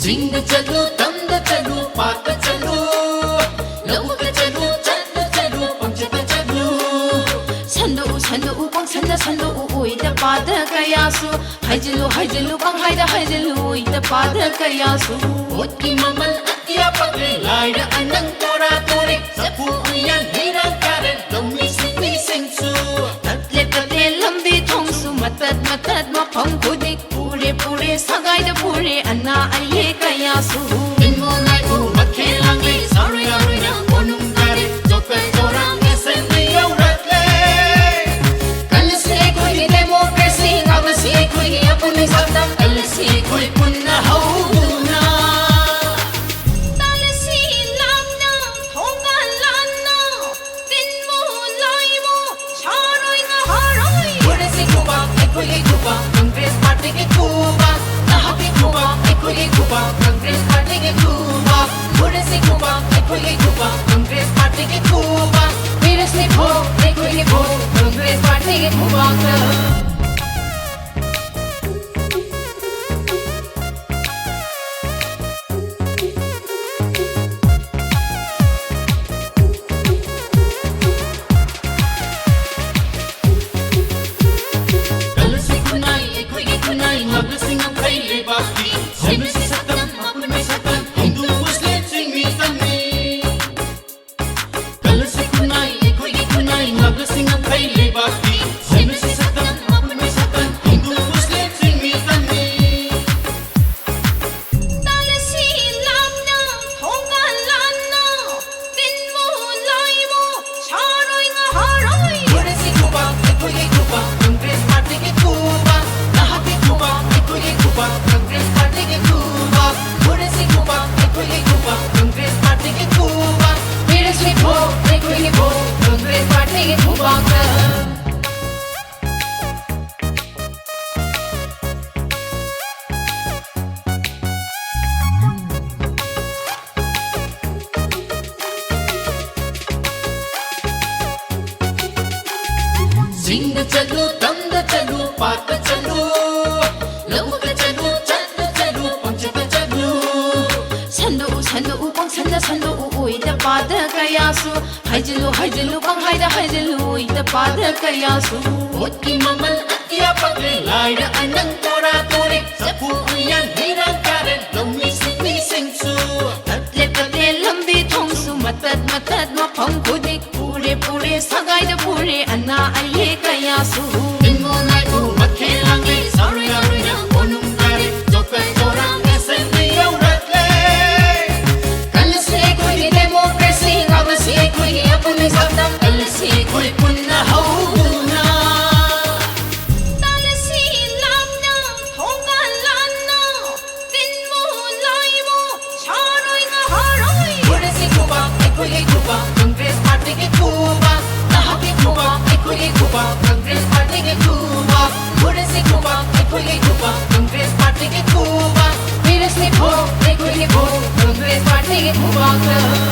सिंग चलू तंग चलू पात चलू लौक चलू चंद चलू पंचत चलू 산도 뻥산다 산도 오이다 바다 가야수 하이질루 뻥 하이질루 오이다 바다 가야수 옷기 마만 아끼야 빠그레 라이라 안낭 또라 또레 사푸 우얀 히랑 가렌 너미 생수 tatle lambi thongsu matat mapam kudik pure sagaida pure anna aye kayasu inmo nai u makhelang le sorry na onum gare jokai torang esen yo ratle kal se koi democracy ngab se koi apne sabdam kal se koi punna hauna tal si lamna thongal lanna tinmo laimo charoi nga haroi pure se kuba kuba congress party ke kuba nahapi kuba congress party ke kuba pure se kuba congress party ke kuba mere se bho congress party ke kuba सिंग चलू तंग चलू पात चलू लौक चलू चंद चलू पंचत चलू 산도 뻥산다 산도 오이다 바다 가야수 하이질루 뻥 하이질루 오이다 바다 가야수 옷기 마만 아끼야 빠그레 라이라 안낭 또라 또레 사푸 우얀 히랑 가렌 너미 생수 tatle lambi thongsu matat mapam kudik pure sagaida pure anna aye kayasu inmo nai u makhelang le sorry na onum gare jokai torang esen yo ratle kal se koi democracy ngab se koi apne sabdam kal se koi punna hauna tal si lamna thongal lanna tinmo laimo charoi nga haroi pure se kuba congress party ke kuba nahapi kuba congress party ke kuba pure se kuba congress party ke kuba mere se bho congress party ke kuba